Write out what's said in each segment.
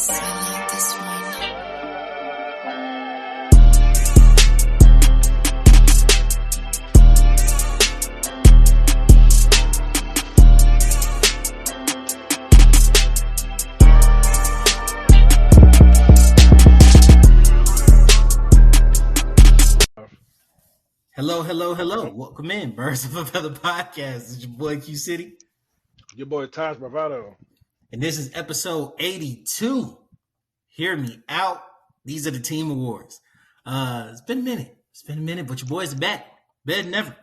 I like this one. Hello. Welcome in, Birds of a Feather Podcast. It's your boy Q City. Your boy Taj Bravado. And this is episode 82. Hear me out. These are the team awards. It's been a minute, but your boys are back. Better than ever.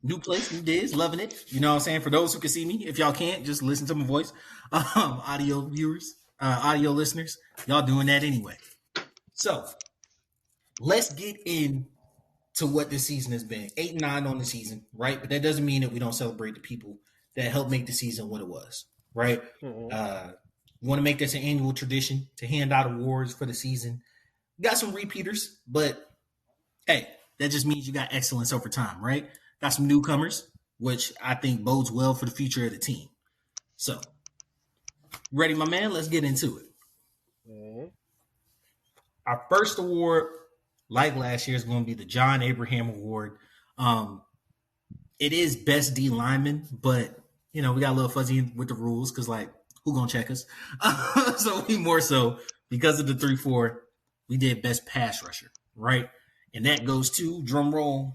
New place, new days, loving it. You know what I'm saying? For those who can see me, if y'all can't, just listen to my voice. Audio viewers, audio listeners, y'all doing that anyway. So, let's get in to what this season has been. 8-9 on the season, right? But that doesn't mean that we don't celebrate the people that helped make the season what it was, right? Mm-hmm. We want to make this an annual tradition to hand out awards for the season. We got some repeaters, but hey, that just means you got excellence over time, right? Got some newcomers, which I think bodes well for the future of the team. So, ready, my man? Let's get into it. Mm-hmm. Our first award, like last year, is going to be the John Abraham Award. It is best D lineman, but we got a little fuzzy with the rules because, who gonna check us? So we more so because of the 3-4, we did best pass rusher, right? And that goes to drum roll,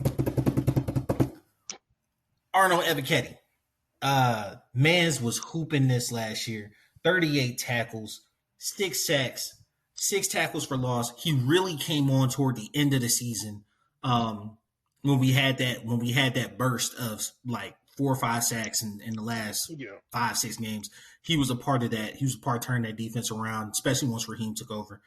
Arnold Ebiketie. Mans was hooping this last year. 38 tackles, 6 sacks. 6 tackles for loss. He really came on toward the end of the season when we had that burst of 4 or 5 sacks in the last 5-6 games. He was a part of that. He was a part of turning that defense around, especially once Raheem took over.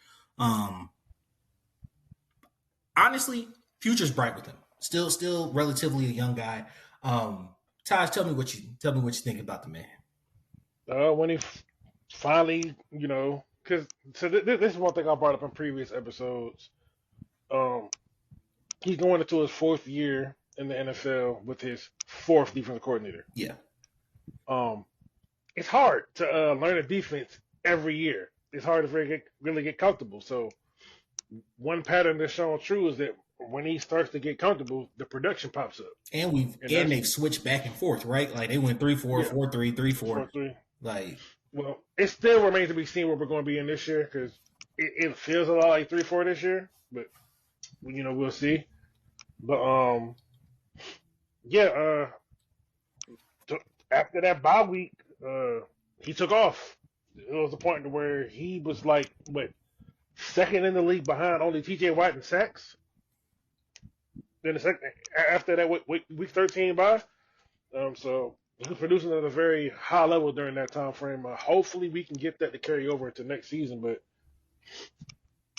Honestly, future's bright with him. Still relatively a young guy. Taj, tell me what you think about the man. When he finally, because this is one thing I brought up in previous episodes. He's going into his 4th year in the NFL with his 4th defensive coordinator. Yeah. It's hard to learn a defense every year. It's hard to really get comfortable. So one pattern that's shown true is that when he starts to get comfortable, the production pops up. And they've switched back and forth, right? Like they went 3-4, 4-3, 3-4. 4-3. Well, it still remains to be seen where we're going to be in this year because it feels a lot like 3-4 this year, but we'll see. But after that bye week, he took off. It was a point to where he was second in the league behind only T.J. Watt in sacks. Then after that week 13 bye, so. He was producing at a very high level during that time frame. Hopefully, we can get that to carry over into next season. But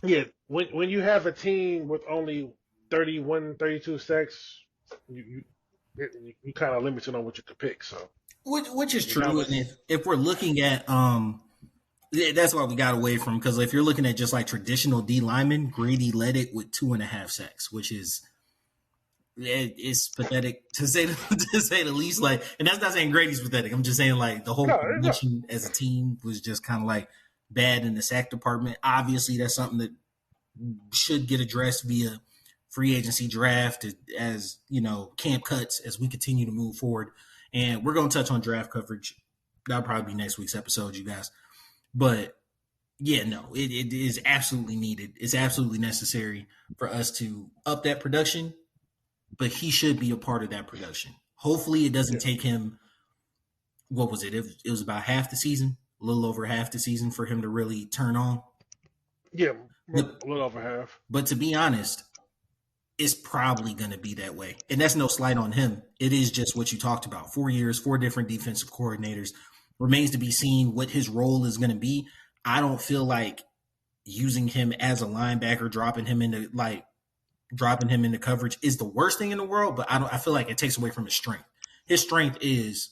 yeah, when you have a team with only 31, 32 sacks, you kind of limited on what you can pick. So, which is true. And if we're looking at that's why we got away from, because if you're looking at just like traditional D linemen, Grady led it with 2.5 sacks, which is. It's pathetic to say the least. And that's not saying Grady's pathetic. I'm just saying the whole production as a team was just kind of bad in the sack department. Obviously, that's something that should get addressed via free agency draft as camp cuts as we continue to move forward. And we're going to touch on draft coverage. That'll probably be next week's episode, you guys. But yeah, no, it is absolutely needed. It's absolutely necessary for us to up that production. But he should be a part of that production. Hopefully it doesn't take him, what was it? It was about half the season, a little over half the season for him to really turn on. Yeah, a little over half. But to be honest, it's probably going to be that way. And that's no slight on him. It is just what you talked about. 4 years, 4 different defensive coordinators. Remains to be seen what his role is going to be. I don't feel like using him as a linebacker, dropping him into coverage is the worst thing in the world, but I feel like it takes away from his strength. His strength is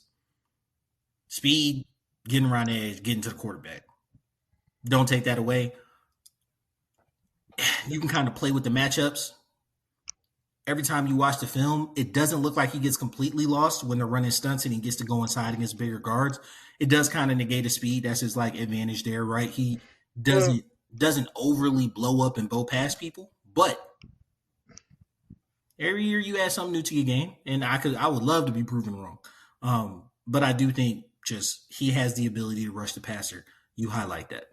speed, getting around the edge, getting to the quarterback. Don't take that away. You can kind of play with the matchups. Every time you watch the film, it doesn't look like he gets completely lost when they're running stunts and he gets to go inside against bigger guards. It does kind of negate his speed. That's his advantage there, right? He doesn't overly blow up and blow past people, but every year you add something new to your game, and I would love to be proven wrong. But I do think just he has the ability to rush the passer. You highlight that.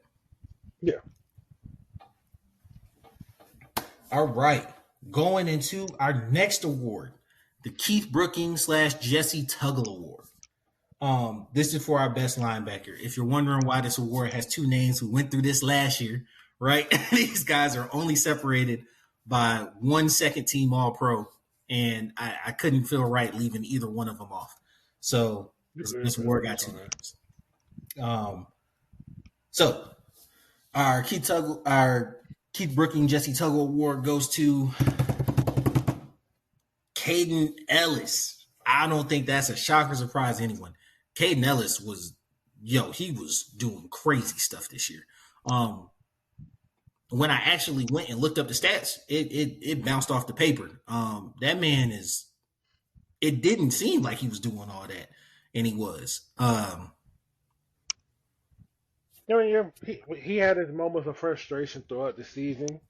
Yeah. All right. Going into our next award, the Keith Brookings / Jesse Tuggle Award. This is for our best linebacker. If you're wondering why this award has two names, we went through this last year, right? These guys are only separated by 1 second team All-Pro, and I couldn't feel right leaving either one of them off. So this award got two names. So our Keith Brookings Jesse Tuggle Award goes to Caden Ellis. I don't think that's a shock or surprise to anyone. Caden Ellis he was doing crazy stuff this year. When I actually went and looked up the stats, it bounced off the paper. That man it didn't seem like he was doing all that, and he was. He had his moments of frustration throughout the season.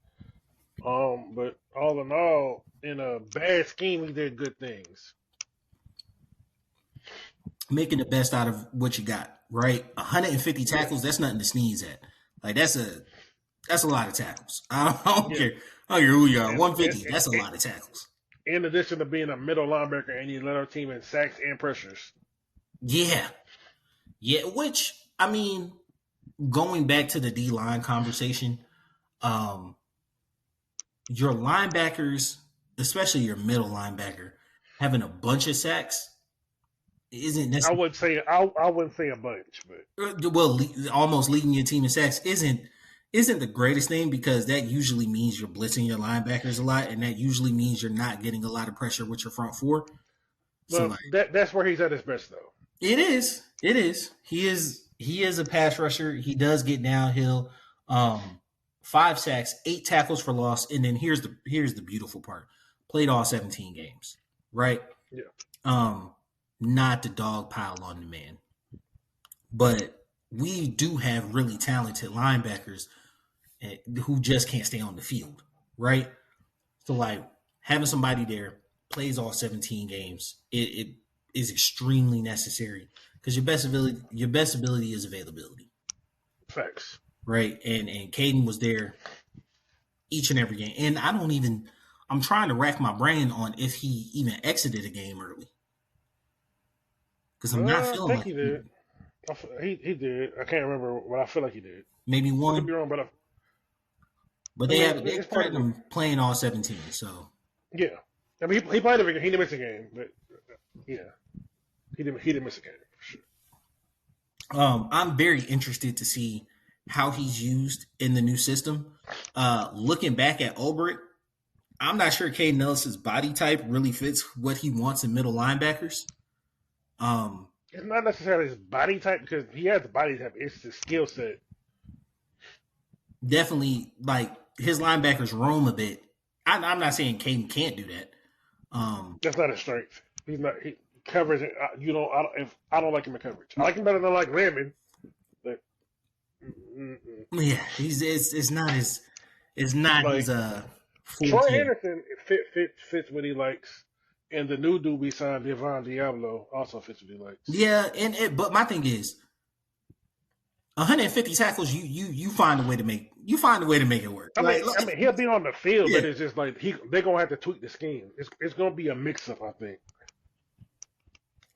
But all in all, in a bad scheme, he did good things. Making the best out of what you got, right? 150 tackles, that's nothing to sneeze at. Like that's a lot of tackles. I don't care. I don't care who you are. 150, that's a lot of tackles. In addition to being a middle linebacker, and he led our team in sacks and pressures. Yeah. Yeah, which, I mean, going back to the D-line conversation, your linebackers, especially your middle linebacker, having a bunch of sacks isn't necessarily. I wouldn't say a bunch, but almost leading your team in sacks isn't the greatest thing, because that usually means you're blitzing your linebackers a lot, and that usually means you're not getting a lot of pressure with your front four. Well, so that's where he's at his best, though. It is. He is a pass rusher. He does get downhill. 5 sacks, 8 tackles for loss, and then here's the beautiful part: played all 17 games, right? Yeah. Not to dog pile on the man, but we do have really talented linebackers who just can't stay on the field, right? So like having somebody there plays all 17 games, it is extremely necessary, because your best ability is availability. Facts. Right. And Caden was there each and every game. And I'm trying to rack my brain on if he even exited a game early. Because I'm not feeling like he did. He did. I can't remember, but I feel like he did. Maybe one. I could be wrong, but they started him playing all 17. So yeah, I mean he played every game. He didn't miss a game, but yeah, he didn't miss a game for sure. I'm very interested to see how he's used in the new system. Looking back at Ulbrich, I'm not sure Caden Ellis' body type really fits what he wants in middle linebackers. It's not necessarily his body type, because he has the body type. It's his skill set. Definitely, like, his linebackers roam a bit. I'm not saying Caden can't do that. That's not his strength. He's not. He covers it. I don't like him in coverage. I like him better than I like Landman. But yeah, it's not his Troy Anderson fits what he likes. And the new dude we signed, Devon Diablo, also fits what he likes. Yeah, but my thing is, 150 tackles, you find a way to make it work. I mean, he'll be on the field, but it's just like they're gonna have to tweak the scheme. It's gonna be a mix up, I think.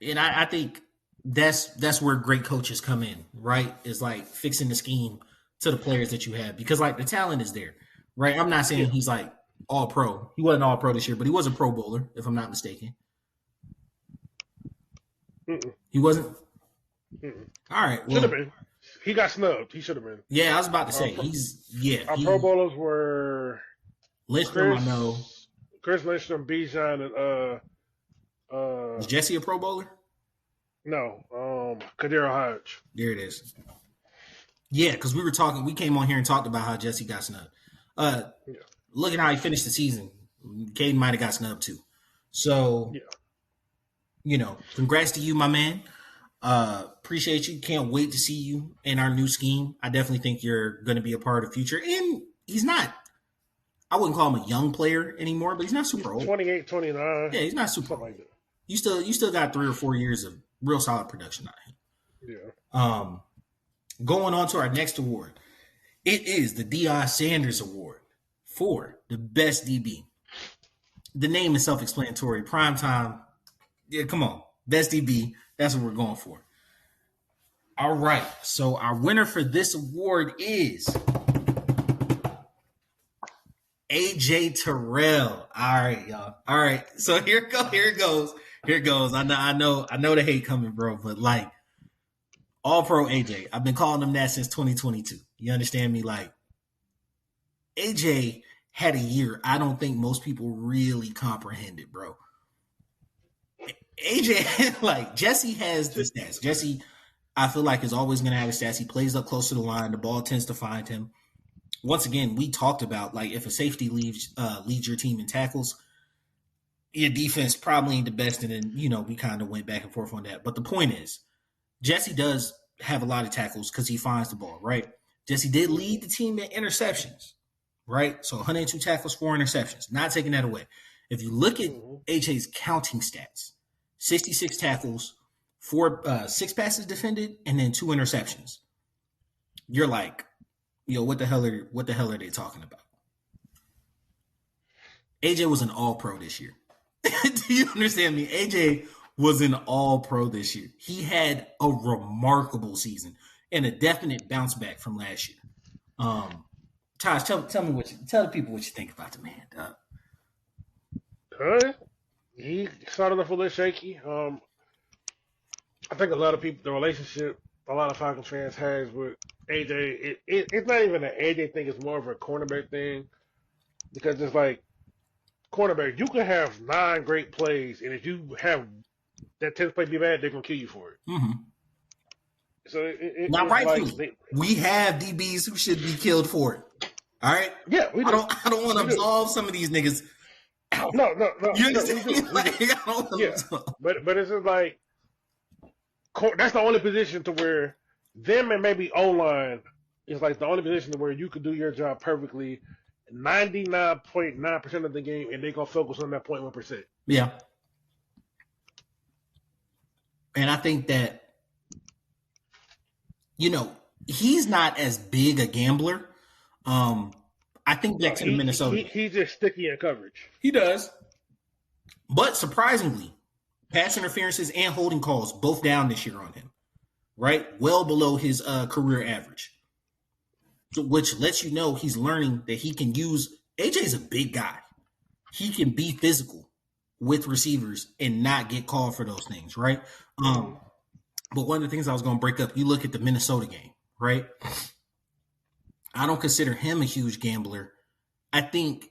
And I think that's where great coaches come in, right? Is like fixing the scheme to the players that you have, because like the talent is there, right? I'm not saying he's like all pro. He wasn't all pro this year, but he was a Pro Bowler, if I'm not mistaken. He wasn't. All right, should have been. He got snubbed. He should have been. Yeah, I was about to say Our Pro Bowlers were Lindstrom. I know Chris Lindstrom, Bijan, and was Jesse a Pro Bowler? No, Kadero Hodge. There it is. Yeah, because we came on here and talked about how Jesse got snubbed. Look at how he finished the season. Caden might have got snubbed too. So, congrats to you, my man. Appreciate you. Can't wait to see you in our new scheme. I definitely think you're going to be a part of the future. And he's not, I wouldn't call him a young player anymore, but he's not super old. 28, 29. Yeah, he's not super something old. like that. You still got 3 or 4 years of real solid production out of him. Yeah. Going on to our next award. It is the Deion Sanders Award for the best DB. The name is self-explanatory. Primetime. Yeah, come on. Best DB. That's what we're going for. All right. So our winner for this award is AJ Terrell. All right, y'all. All right. So here it goes. I know the hate coming, bro, but like all pro AJ. I've been calling him that since 2022. You understand me? Like AJ had a year I don't think most people really comprehended, bro. AJ, like Jesse has the stats. Jesse, I feel like is always going to have the stats. He plays up close to the line. The ball tends to find him. Once again, we talked about like if a safety leads your team in tackles, your defense probably ain't the best. And then, we kind of went back and forth on that. But the point is, Jesse does have a lot of tackles because he finds the ball, right? Jesse did lead the team in interceptions, right? So 102 tackles, 4 interceptions. Not taking that away. If you look at AJ's counting stats, 66 tackles, 6 passes defended, and then 2 interceptions. You're like, what the hell are they talking about? AJ was an all-pro this year. Do you understand me? AJ was an all-pro this year. He had a remarkable season and a definite bounce back from last year. Taj, tell the people what you think about the man, dog. He started off a little shaky. I think a lot of people, the relationship a lot of Falcons fans has with AJ, it's not even an AJ thing. It's more of a cornerback thing because it's like cornerback. You can have 9 great plays, and if you have that 10th play be bad, they're gonna kill you for it. Mm-hmm. So not rightfully. We have DBs who should be killed for it. All right. Yeah, we do. I don't want to absolve some of these niggas. No. You understand? But it's just like that's the only position to where them and maybe O-line is like the only position to where you could do your job perfectly 99.9% of the game, and they're gonna focus on that 0.1%. Yeah. And I think that he's not as big a gambler. I think back to the Minnesota. He's just sticky in coverage. He does. But surprisingly, pass interferences and holding calls both down this year on him, right? Well below his career average, which lets you know he's learning that he can use. AJ's a big guy. He can be physical with receivers and not get called for those things, right? But one of the things I was going to break up, you look at the Minnesota game, right? I don't consider him a huge gambler. I think,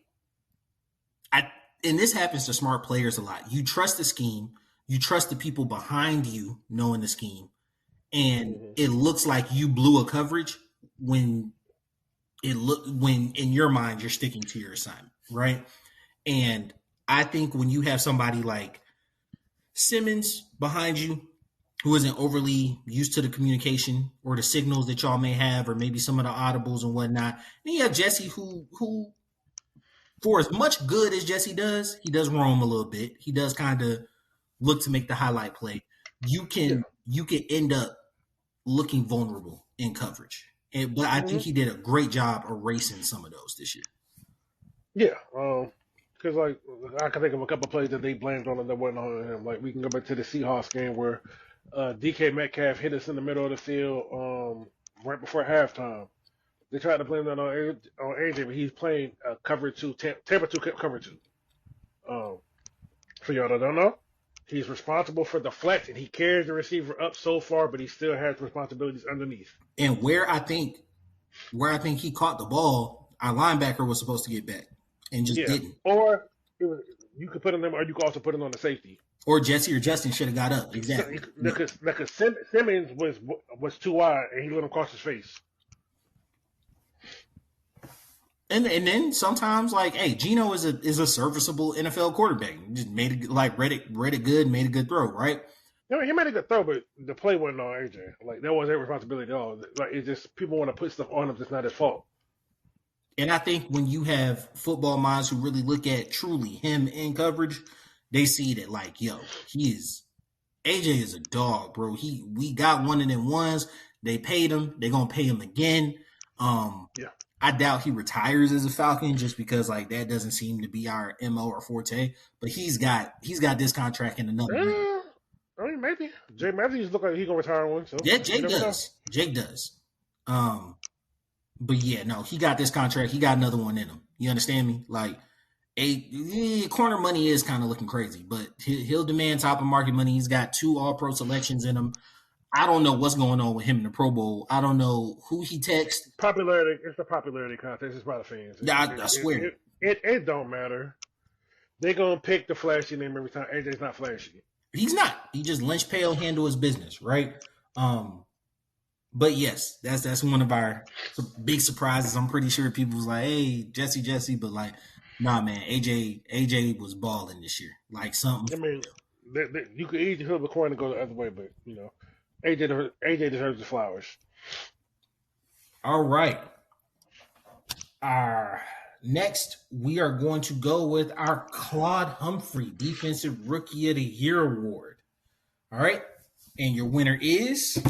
and this happens to smart players a lot. You trust the scheme. You trust the people behind you knowing the scheme. And it looks like you blew a coverage when in your mind you're sticking to your assignment, right? And I think when you have somebody like Simmons behind you who isn't overly used to the communication or the signals that y'all may have, or maybe some of the audibles and whatnot. And you have Jesse who for as much good as Jesse does, he does roam a little bit. He does kind of look to make the highlight play. You can end up looking vulnerable in coverage. But I think he did a great job erasing some of those this year. Yeah. Because, like, I can think of a couple of plays that they blamed on him that wasn't on him. Like, we can go back to the Seahawks game where DK Metcalf hit us in the middle of the field right before halftime. They tried to blame that on AJ, but he's playing cover 2, Tampa 2 cover 2. For y'all that don't know, he's responsible for the flex, and he carries the receiver up so far, but he still has responsibilities underneath. And where I think he caught the ball, our linebacker was supposed to get back and just didn't. Or you could put him, or you could also put him on the safety. Or Jesse or Justin should have got up. Exactly. Because Simmons was too wide, and he let him cross his face. And then sometimes, like, hey, Geno is a serviceable NFL quarterback. Just read it good, made a good throw, right? I mean, he made a good throw, but the play wasn't on AJ. Like that wasn't their responsibility at all. Like it's just people want to put stuff on him that's not his fault. And I think when you have football minds who really look at truly him in coverage, they see that like, yo, AJ is a dog, bro. We got one of them ones. They paid him. They're gonna pay him again. Yeah. I doubt he retires as a Falcon just because like that doesn't seem to be our MO or forte. But he's got this contract in another ring. I mean, maybe Jay Matthews look like he's gonna retire one. So Yeah, Jake does. Jake does. But yeah, no, he got this contract. He got another one in him. You understand me? Like, corner money is kind of looking crazy, but he'll demand top of market money. He's got 2 All-Pro selections in him. I don't know what's going on with him in the Pro Bowl. I don't know who he texts. Popularity. It's a popularity contest. It's by the fans. I swear. It don't matter. They're gonna pick the flashy name every time. AJ's not flashy. He's not. He just Lynch Pale handle his business, right? But yes, that's one of our big surprises. I'm pretty sure people was like, "Hey, Jesse," but like, nah, man, AJ was balling this year. Like something. I mean, you could easily flip the coin and go the other way, but you know, AJ deserves the flowers. All right. Next, we are going to go with our Claude Humphrey Defensive Rookie of the Year award. All right, and your winner is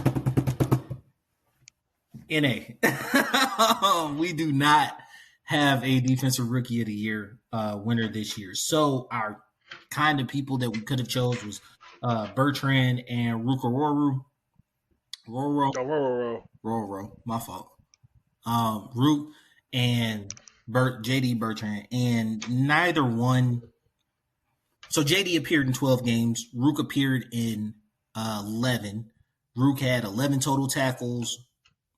NA. We do not have a Defensive Rookie of the Year winner this year. So our kind of people that we could have chose was Bertrand and Rukororu. Roro, my fault. Rook and JD Bertrand, and neither one. So JD appeared in 12 games. Rook appeared in 11. Rook had 11 total tackles,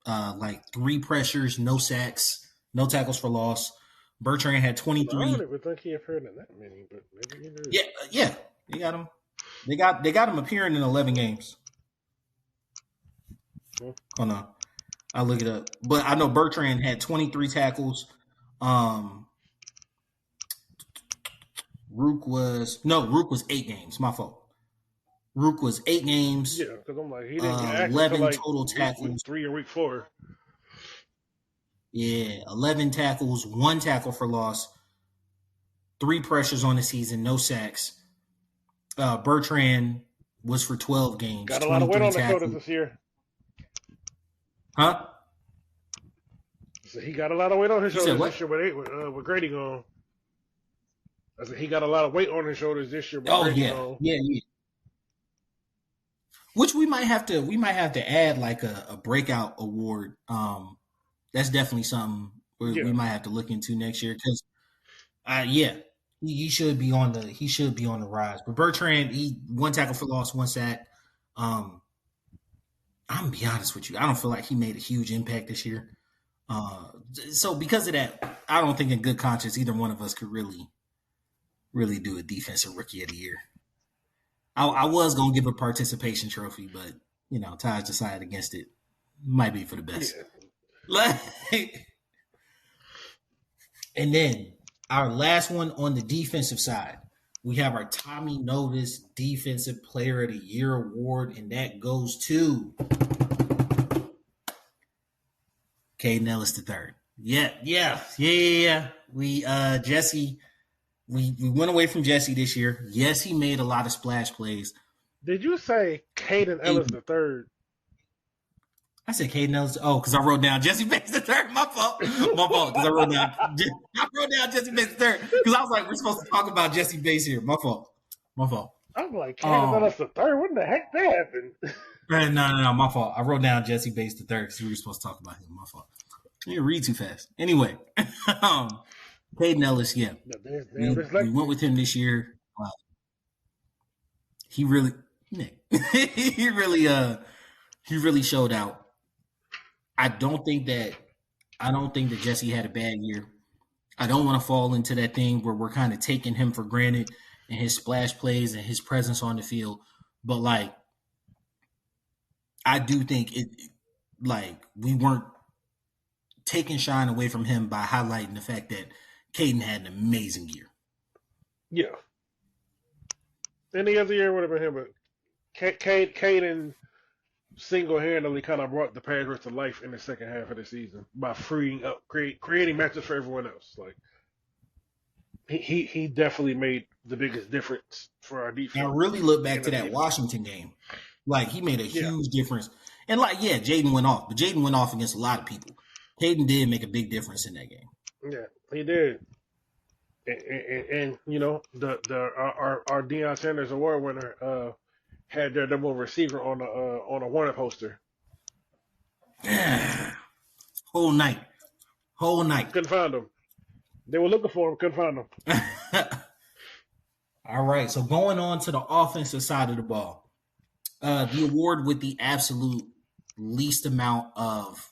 like 3 pressures, no sacks, no tackles for loss. Bertrand had 23. I don't even think he appeared in that many, but maybe he did. Yeah, they got him. They got him appearing in 11 games. Hold on, I'll look it up. But I know Bertrand had 23 tackles. Rook was 8 games. My fault. Rook was 8 games. Yeah, because I'm like, he didn't get 11 like total tackles. Week 3 or week 4. Yeah, 11 tackles, 1 tackle for loss, 3 pressures on the season, no sacks. Bertrand was for 12 games. Got a lot of weight on the shoulders this year. Huh? So he got a lot of weight on his shoulders this year with Grady gone. I said he got a lot of weight on his shoulders this year. Yeah. Which we might have to add like a breakout award. That's definitely something we might have to look into next year because, he should be on the rise. But Bertrand, he 1 tackle for loss, 1 sack. I'm gonna be honest with you, I don't feel like he made a huge impact this year. So because of that, I don't think in good conscience either one of us could really do a Defensive Rookie of the Year. I was gonna give a participation trophy, but Taj decided against it. Might be for the best. Yeah. And then our last one on the defensive side, we have our Tommy Novus Defensive Player of the Year award, and that goes to Caden Ellis III. Yeah. We Jesse. We went away from Jesse this year. Yes, he made a lot of splash plays. Did you say Caden Ellis III? I said Caden Ellis. Oh, because I wrote down Jesse Bates III. My fault. Because I wrote down Jesse Bates III. Because I was like, we're supposed to talk about Jesse Bates here. My fault. I'm like, Caden Ellis III? What the heck that happened? No. My fault. I wrote down Jesse Bates III because we were supposed to talk about him. My fault. I didn't read too fast. Anyway. Caden Ellis, yeah. We went with him this year. He really showed out. I don't think that Jesse had a bad year. I don't want to fall into that thing where we're kind of taking him for granted and his splash plays and his presence on the field. But like, I do think we weren't taking shine away from him by highlighting the fact that Caden had an amazing year. Yeah. Any other year would have been him, but Caden single-handedly kind of brought the Patriots to life in the second half of the season by freeing up, creating matches for everyone else. Like he definitely made the biggest difference for our defense. And I really look back to that Washington game. Like, he made a huge difference. And, like, yeah, Jaden went off. But Jaden went off against a lot of people. Caden did make a big difference in that game. Yeah, he did. And you know, our Deion Sanders Award winner had their number one receiver on a Warner poster. Whole night. Couldn't find him. They were looking for him, couldn't find him. All right, so going on to the offensive side of the ball. The award with the absolute least amount of,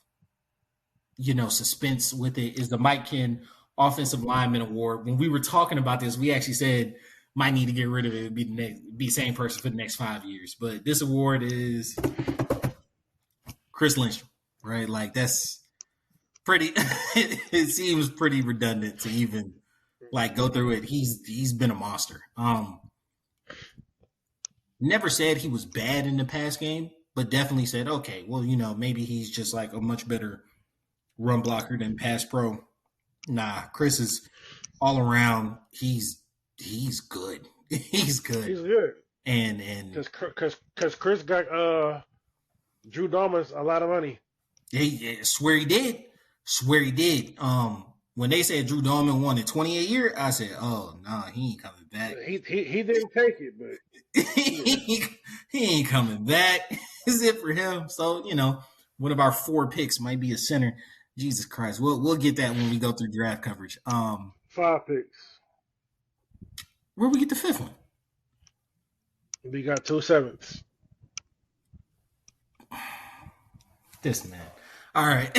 suspense with it is the Mike Ken Offensive Lineman Award. When we were talking about this, we actually said might need to get rid of it. Be the same person for the next 5 years. But this award is Chris Lindstrom, right? Like, that's pretty. It seems pretty redundant to even go through it. He's been a monster. Never said he was bad in the past game, but definitely said, okay, well, maybe he's just like a much better run blocker than pass pro. Nah, Chris is all around. He's good. He's good. He's good. And because Chris got Drew Dalmas a lot of money. He swear he did. When they said Drew Dalman wanted 28 years, I said, oh no, he ain't coming back. He didn't take it, but he ain't coming back. Is it for him? So, one of our 4 picks might be a center. Jesus Christ. We'll get that when we go through draft coverage. 5 picks. Where we get the 5th one? We got 2 7ths. This man. All right.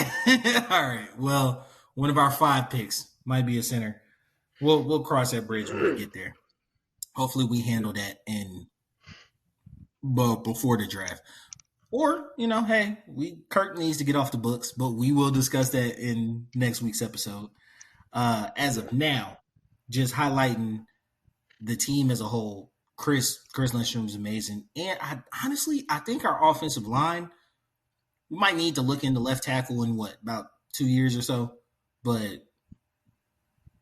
All right. Well, one of our 5 picks might be a center. We'll cross that bridge when we get there. Hopefully we handle that before the draft. Or, hey, Kirk needs to get off the books, but we will discuss that in next week's episode. As of now, just highlighting the team as a whole. Chris Lindstrom is amazing. And I think our offensive line, we might need to look into left tackle in about 2 years or so. But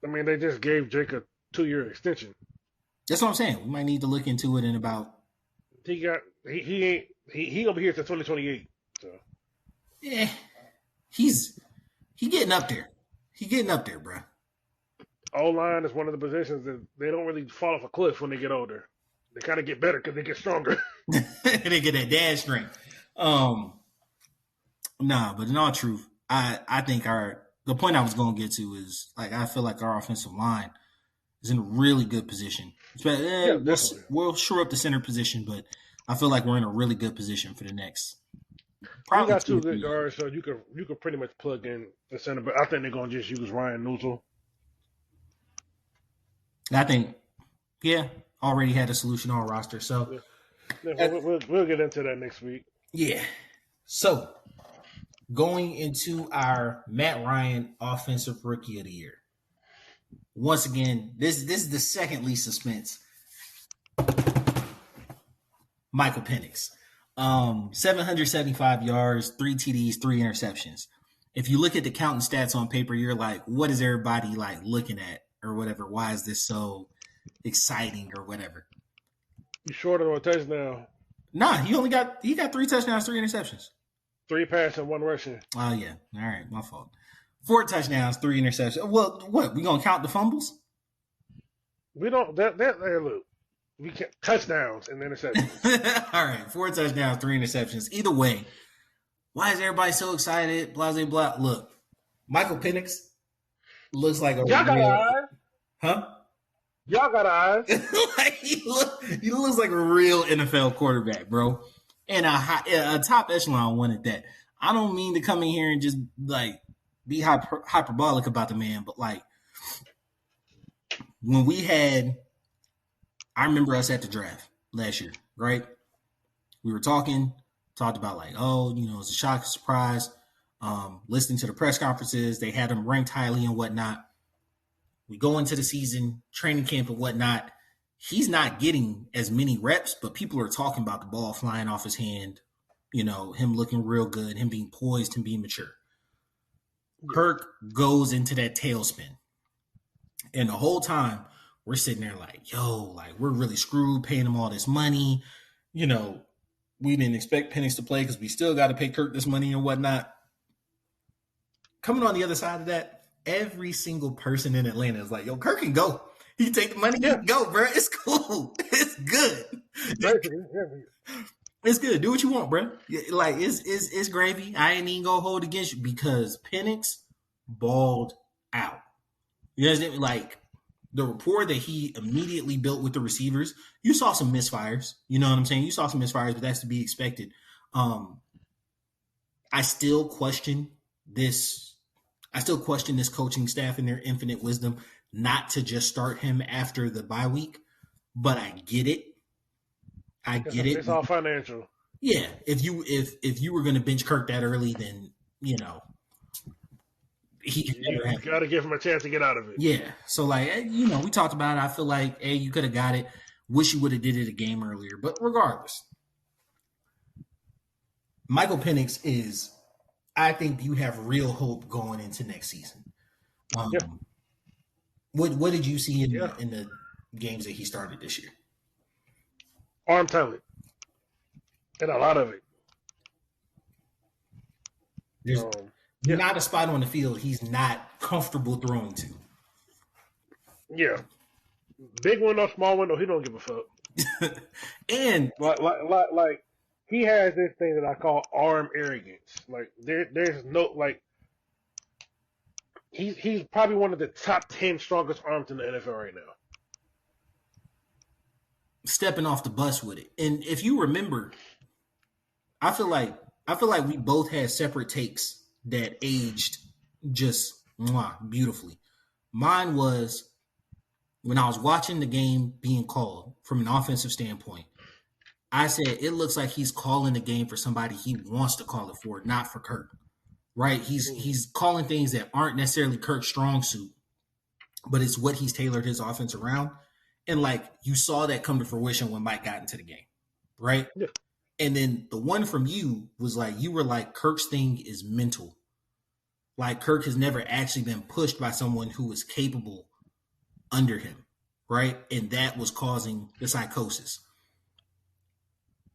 I mean, they just gave Jake a 2-year extension. That's what I'm saying. We might need to look into it in about. He gonna be here till 2028. So yeah, he getting up there. He getting up there, bro. O-line is one of the positions that they don't really fall off a cliff when they get older. They kind of get better because they get stronger. They get that dad strength. Nah, but in all truth, I think the point I was going to get to is, I feel like our offensive line is in a really good position. We'll shore up the center position, but I feel like we're in a really good position for the next. Probably got 2 good guards, so you could pretty much plug in the center. But I think they're going to just use Ryan Neusel. I think, already had a solution on roster. So we'll get into that next week. Yeah. So going into our Matt Ryan Offensive Rookie of the Year. Once again, this is the second least suspense. Michael Penix. 775 yards, 3 TDs, 3 interceptions. If you look at the counting stats on paper, you're like, what is everybody looking at or whatever? Why is this so exciting or whatever? You short of a touchdown. Nah, he got 3 touchdowns, 3 interceptions. 3 passing, 1 rushing. Oh yeah. All right, my fault. 4 touchdowns, 3 interceptions. Well, what? We gonna count the fumbles? We don't. That look. We can't touchdowns and interceptions. All right, 4 touchdowns, 3 interceptions. Either way, why is everybody so excited? Blah blah blah. Look, Michael Penix looks like a y'all got eyes, huh? Y'all got eyes. He looks like a real NFL quarterback, bro, and a top echelon one at that. I don't mean to come in here and just be hyperbolic about the man, but when we had. I remember us at the draft last year, right? We were talked about it's a shock, surprise. Listening to the press conferences, they had him ranked highly and whatnot. We go into the season, training camp and whatnot, he's not getting as many reps, but people are talking about the ball flying off his hand, him looking real good, him being poised, him being mature. Kirk goes into that tailspin. And the whole time we're sitting there like, yo, like we're really screwed paying him all this money. We didn't expect Penix to play because we still got to pay Kirk this money and whatnot. Coming on the other side of that, every single person in Atlanta is like, yo, Kirk can go. He can take the money, he can go, bro. It's cool. It's good. It's good. Do what you want, bro. Like, it's gravy. I ain't even gonna hold against you because Penix balled out. You know, like the rapport that he immediately built with the receivers, you saw some misfires. You know what I'm saying? You saw some misfires, but that's to be expected. I still question this. I still question this coaching staff and their infinite wisdom not to just start him after the bye week, but I get it. I get it. It's all financial. Yeah, if you were going to bench Kirk that early, then you got to give him a chance to get out of it. Yeah, so like we talked about it. I feel like you could have got it. Wish you would have did it a game earlier, but regardless, Michael Penix is. I think you have real hope going into next season. What did you see in the games that he started this year? Arm talent. And a lot of it. There's not a spot on the field he's not comfortable throwing to. Yeah. Big window, small window, he don't give a fuck. And like he has this thing that I call arm arrogance. Like there's no like he's probably one of the top 10 strongest arms in the NFL right now. Stepping off the bus with it. And if you remember, I feel like we both had separate takes that aged just beautifully. Mine was when I was watching the game being called from an offensive standpoint, I said it looks like he's calling the game for somebody he wants to call it for, not for Kirk. Right? He's calling things that aren't necessarily Kirk's strong suit, but it's what he's tailored his offense around. And like you saw that come to fruition when Mike got into the game, right? Yeah. And then the one from you was like you were like Kirk's thing is mental. Like Kirk has never actually been pushed by someone who is capable under him, right? And that was causing the psychosis.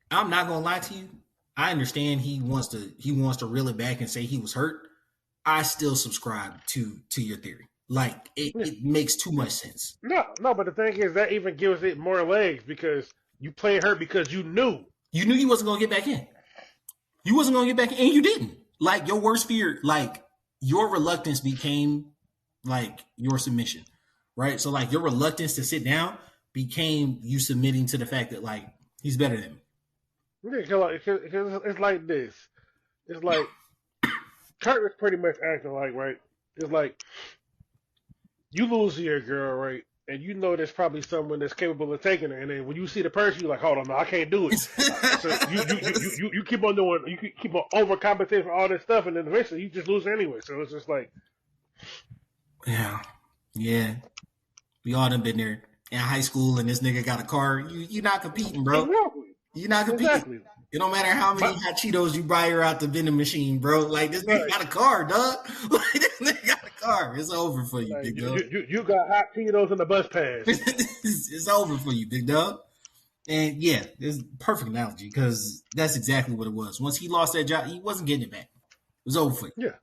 I'm not gonna lie to you. I understand he wants to reel it back and say he was hurt. I still subscribe to your theory. Like it makes too much sense. No, but the thing is that even gives it more legs because you played hurt because you knew you wasn't gonna get back in. You wasn't gonna get back in, and you didn't. Like your worst fear, like your reluctance became like your submission, right? So like your reluctance to sit down became you submitting to the fact that like he's better than me. Yeah, because it's like this. It's like Kurt is pretty much acting like, right? It's like you lose to your girl, right? And you know there's probably someone that's capable of taking her. And then when you see the person, you're like, hold on, no, I can't do it. So you keep on doing, you keep on overcompensating for all this stuff, and then eventually you just lose anyway. So it's just like, yeah. We all done been there in high school, and this nigga got a car. You're not competing, bro. Exactly. You're not competing. Exactly. It don't matter how many hot Cheetos you buy her out the vending machine, bro. Like this nigga got a car, dog. Like this nigga got a car. It's over for you, big dog. You got hot Cheetos in the bus pass. It's over for you, big dog. And yeah, it's a perfect analogy because that's exactly what it was. Once he lost that job, he wasn't getting it back. It was over for you. Yeah.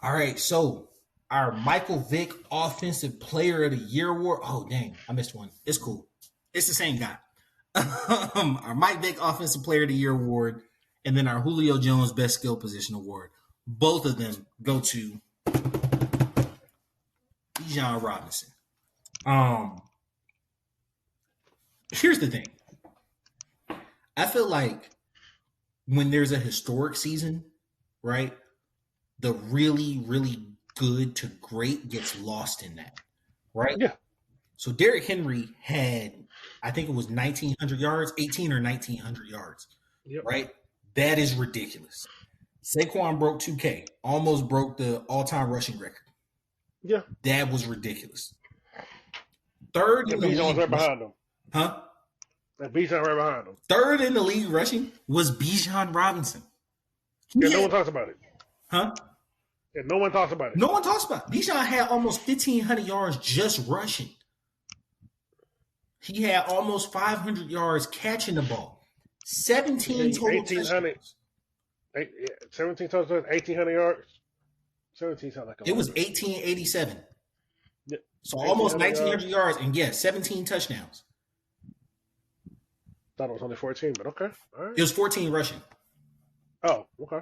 All right, so our Michael Vick Offensive Player of the Year award. Oh dang, I missed one. It's cool. It's the same guy. Our Mike Vick Offensive Player of the Year award, and then our Julio Jones Best Skill Position award. Both of them go to Bijan Robinson. Here's the thing. I feel like when there's a historic season, right, the really, really good to great gets lost in that, right? Yeah. So Derrick Henry had, I think it was 1,900 yards, 18 or 1,900 yards, right? That is ridiculous. Saquon broke 2K, almost broke the all-time rushing record. Yeah. That was ridiculous. Third in And the Bijan was league. right behind him. Huh? And Bijan right behind him. Third in the league rushing was Bijan Robinson. Yeah, no one talks about it. Huh? Yeah, no one talks about it. No one talks about it. Bijan had almost 1,500 yards just rushing. He had almost 500 yards catching the ball. 17 total 1,800. 17 touchdowns, 1,800 yards. 17 sounds like a It was lot. 1887. Yeah. So almost 1,900 1,900 yards and 17 touchdowns. Thought it was only 14, but okay. All right. It was 14 rushing. Oh, okay.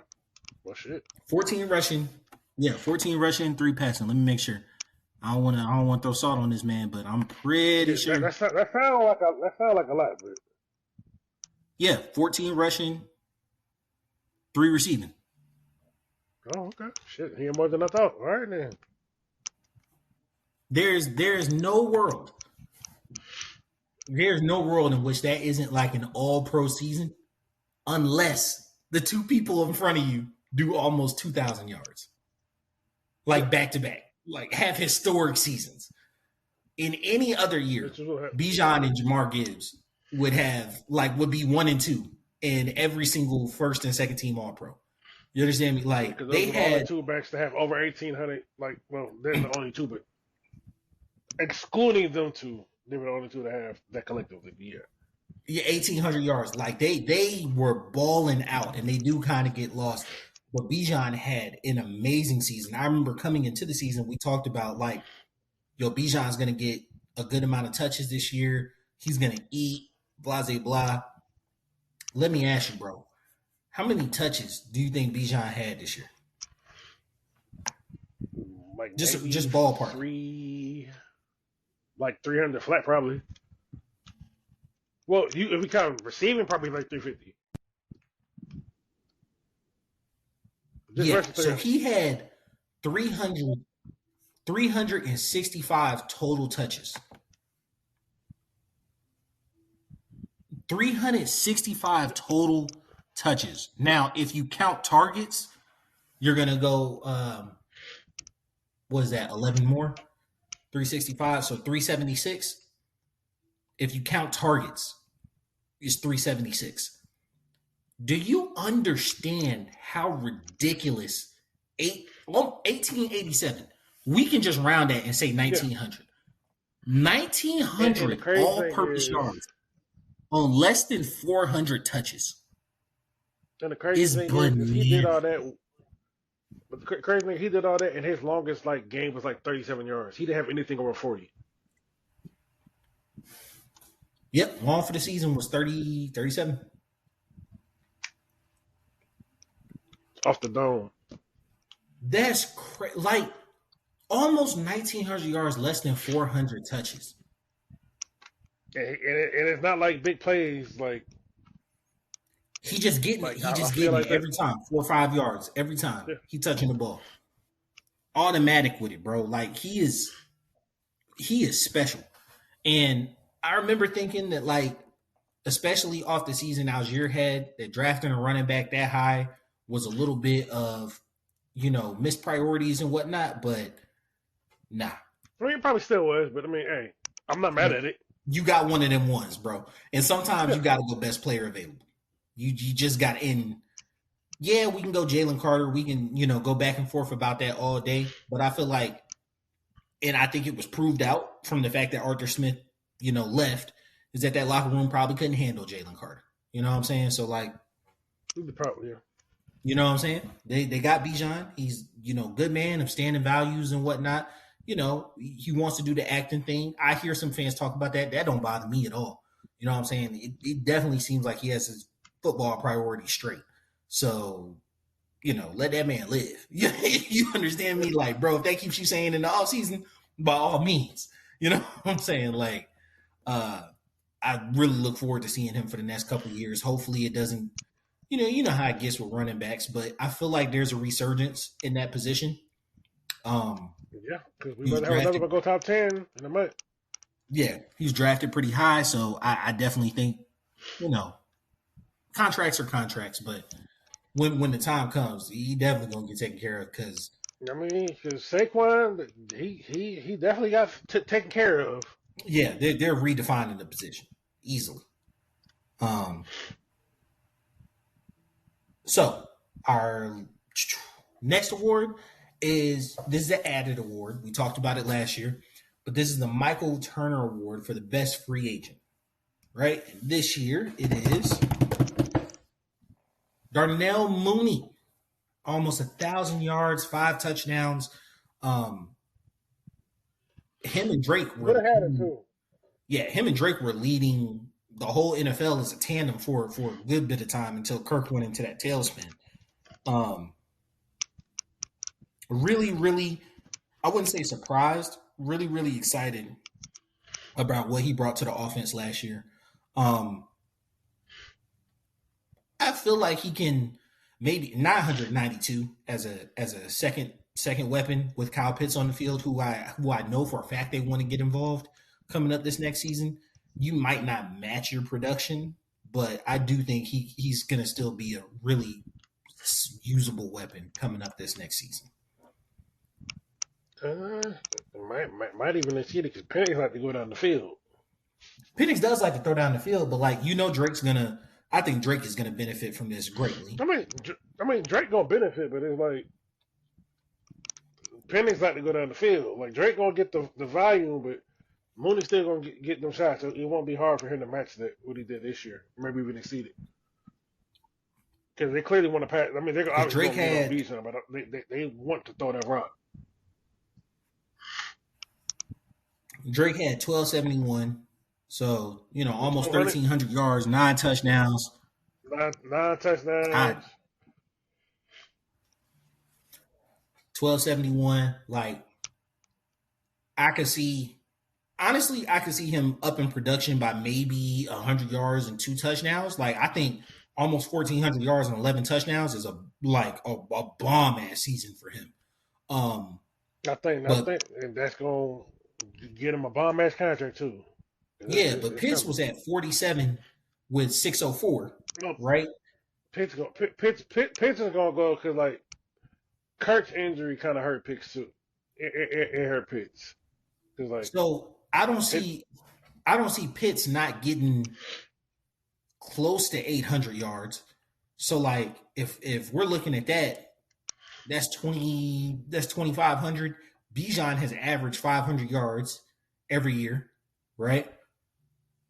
Well, shit. 14 rushing. Yeah, 14 rushing, 3 passing. Let me make sure. I don't want to throw salt on this man, but I'm pretty sure. That sounds like a lot, but Yeah, 14 rushing, 3 receiving. oh, okay. Shit, he had more than I thought. All right, then. There's no world. There's no world in which that isn't like an all-pro season, unless the 2 people in front of you do almost 2,000 yards, like back to back, like have historic seasons. In any other year, Bijan and Jamar Gibbs would be 1 and 2 in every single first and second team All-Pro. You understand me? Like they had 2 backs to have over 1,800. Like, well, they're the only 2, but excluding them 2, they were the only 2 to have that collectively. Yeah. Yeah, 1,800 yards. Like they were balling out, and they do kind of get lost. But Bijan had an amazing season. I remember coming into the season, we talked about like, Bijan's going to get a good amount of touches this year. He's going to eat, blah, blah, blah. Let me ask you, bro, how many touches do you think Bijan had this year? Like just ballpark. 300 flat, probably. Well, if we count receiving, probably like 350. Yeah, so he had 365 total touches. 365 total touches. Now, if you count targets, you're going to go, what is that, 11 more? 365, so 376. If you count targets, it's 376. Do you understand how ridiculous 1887? We can just round that and say 1,900. 1,900 all-purpose yards on less than 400 touches. And the crazy thing is he did all that. But the crazy thing, he did all that, and his longest game was 37 yards. He didn't have anything over 40. Yep, long for the season was 37. Off the dome. That's almost 1,900 yards, less than 400 touches. And it's not like big plays. Like he just getting it. He just getting it every time, 4 or 5 yards every time he touching the ball. Automatic with it, bro. Like he is special. And I remember thinking that especially off the season Algier had, that drafting a running back that high was a little bit of, missed priorities and whatnot, but nah. I mean, it probably still was, but I mean, hey, I'm not mad at it. You got one of them ones, bro. And sometimes you got to go best player available. You just got in. Yeah, we can go Jalen Carter. We can, go back and forth about that all day. But I feel like, and I think it was proved out from the fact that Arthur Smith, left, is that locker room probably couldn't handle Jalen Carter. You know what I'm saying? So, probably, yeah. You know what I'm saying? They got Bijan. He's, good man of standing values and whatnot. He wants to do the acting thing. I hear some fans talk about that. That don't bother me at all. You know what I'm saying? It definitely seems like he has his football priorities straight. So, let that man live. You understand me? Like, bro, if that keeps you saying in the offseason, by all means. You know what I'm saying? I really look forward to seeing him for the next couple of years. Hopefully it doesn't, you know how it gets with running backs, but I feel like there's a resurgence in that position. Yeah, because we might have another one go top 10 in a month. Yeah, he's drafted pretty high, so I definitely think, contracts are contracts, but when the time comes, he definitely gonna get taken care of. Because I mean, because Saquon, he definitely got taken care of. Yeah, they're redefining the position easily. Um, so our next award is this is an added award. We talked about it last year, but this is the Michael Turner Award for the best free agent. Right? And this year it is Darnell Mooney, almost 1,000 yards, 5 touchdowns. Um, him and Drake Would were have had it too. yeah, him and Drake were leading the whole NFL as a tandem for a good bit of time until Kirk went into that tailspin. Um, really, really, I wouldn't say surprised. Really, really excited about what he brought to the offense last year. Um, I feel like he can maybe 992 as a second weapon with Kyle Pitts on the field, who I know for a fact they want to get involved coming up this next season. You might not match your production, but I do think he's going to still be a really usable weapon coming up this next season. Might even exceed it because Penix like to go down the field. Penix does like to throw down the field, but like Drake's gonna. I think Drake is gonna benefit from this greatly. I mean, Drake gonna benefit, but it's like Penix like to go down the field. Like Drake gonna get the volume, but Mooney still gonna get them shots. So it won't be hard for him to match that what he did this year. Maybe even exceed it. Because they clearly want to pass. I mean, they're obviously going to beat him, but they want to throw that rock. Drake had 1,271, so almost 1,300 yards, 9 touchdowns. Nine touchdowns. 1,271. Like, I could see him up in production by maybe 100 yards and 2 touchdowns. Like, I think almost 1,400 yards and 11 touchdowns is a bomb ass season for him. I think that's going to get him a bomb ass contract too. Yeah, but Pitts was at 47 with 604, right? Pitts is gonna go because like Kirk's injury kind of hurt Pitts too. It hurt Pitts. Like, so I don't see Pitts not getting close to 800 yards. So like if we're looking at that, that's 2,500. Bijan has averaged 500 yards every year, right?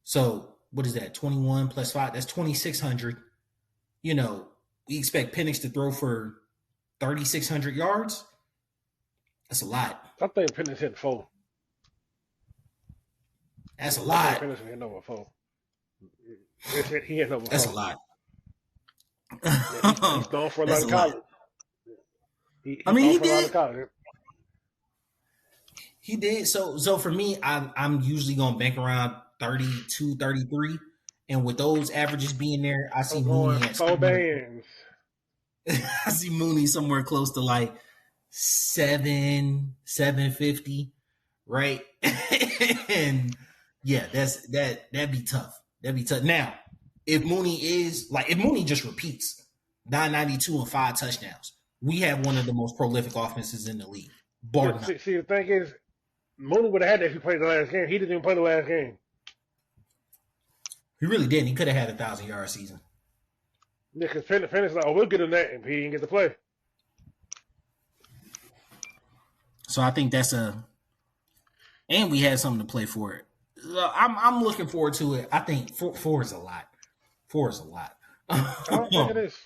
So what is that? 21 plus 5, that's 2,600. We expect Penix to throw for 3,600 yards. That's a lot. I think Penix hit 4. That's a lot. Penix hit over 4. He hit over 4. That's a lot. He's going for a lot of college. He did. He did. So for me, I'm usually going to bank around 32, 33. And with those averages being there, I see Mooney at 4 bands. I see Mooney somewhere close to like 750, right? And yeah, that'd be tough. That'd be tough. Now, if Mooney just repeats 992 and 5 touchdowns, we have one of the most prolific offenses in the league. See, the thing is, Mooney would have had that if he played the last game. He didn't even play the last game. He really didn't. He could have had a 1,000-yard season. Yeah, because Penix like, we'll get him that, and he didn't get to play. So I think and we had something to play for it. I'm looking forward to it. I think 4 is a lot. 4 is a lot. I don't think it is.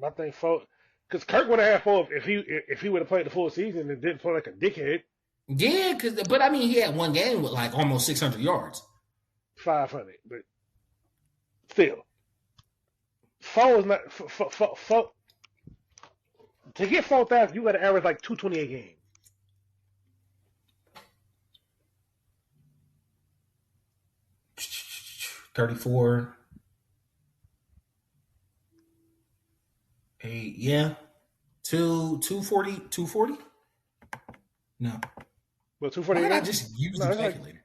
I think 4, because Kirk would have had 4 if he would have played the full season and didn't play like a dickhead. Yeah, but I mean, he had one game with like almost 600 yards. 500, but still, 4 is not 4. To get 4,000, you got to average like 228 games. $34. 8, yeah. 240? 240? No. Well, 240. Why did I just use the calculator?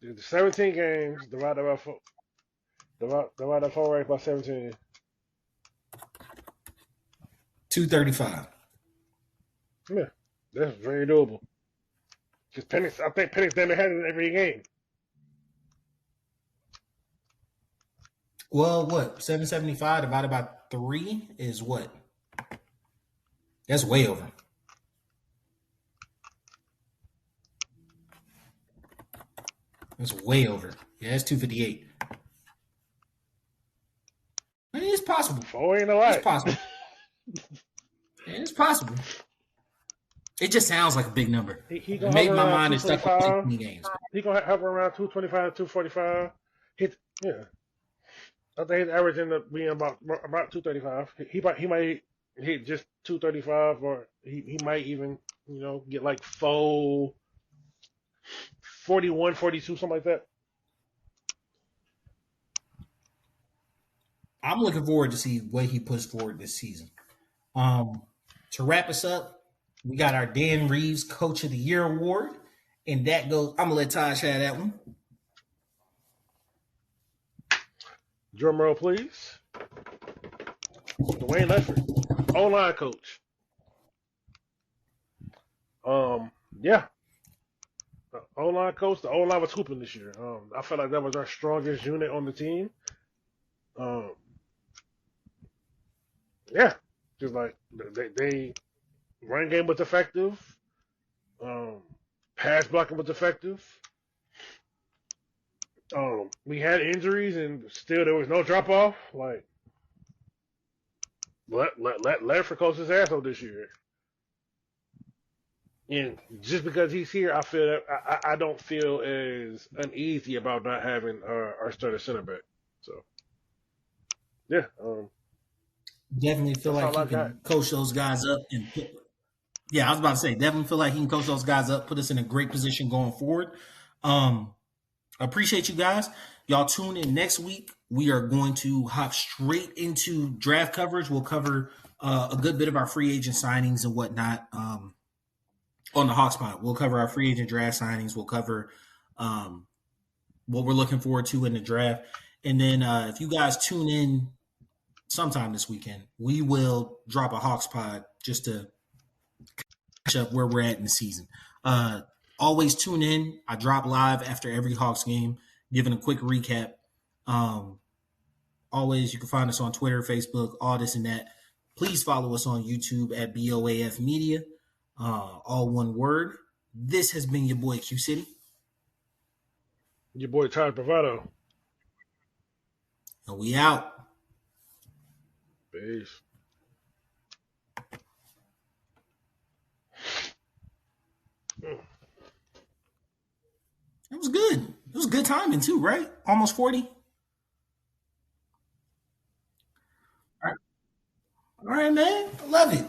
The 17 games divided by 4. Divided 4 right by 17. 235. Yeah. That's very doable. Because I think Penix damn near had it in every game. Well, what 775 divided by 3 is what? That's way over. That's way over. Yeah, that's 258. I mean, it's possible. 4 ain't a lot. It's possible. Yeah, it's possible. It just sounds like a big number. He gonna Maybe hover my around mind is stuck on 225. 15 games. He gonna hover around 225, 245. Yeah. I think his average ended up being about 235. He might hit just 235, or he might even get like 41, 42, something like that. I'm looking forward to see what he puts forward this season. To wrap us up, we got our Dan Reeves Coach of the Year award, and that goes. I'm gonna let Taj have that one. Drum roll, please. Dwayne Ledford, O-line coach. Yeah. The O-line coach. The O-line was hooping this year. I felt like that was our strongest unit on the team. Yeah, just like they run game was effective. Pass blocking was effective. We had injuries and still there was no drop off. Like let Ledford coach his ass off this year. And just because he's here, I feel that I don't feel as uneasy about not having our starter center back. So yeah, Definitely feel that's like all I he can got. coach those guys up and yeah, I was about to say, definitely feel like he can coach those guys up, put us in a great position going forward. Appreciate you guys. Y'all tune in next week. We are going to hop straight into draft coverage. We'll cover a good bit of our free agent signings and whatnot on the Hawks Pod. We'll cover our free agent draft signings. We'll cover what we're looking forward to in the draft. And then if you guys tune in sometime this weekend, we will drop a Hawks Pod just to catch up where we're at in the season. Always tune in. I drop live after every Hawks game, giving a quick recap. Always, you can find us on Twitter, Facebook, all this and that. Please follow us on YouTube at BOAF Media, all one word. This has been your boy Q City. Your boy Todd Bravado. And we out. Peace. It was good. It was good timing too, right? Almost 40. All right, man. I love it.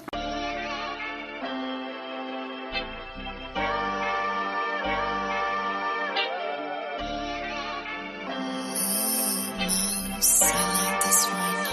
I like this one.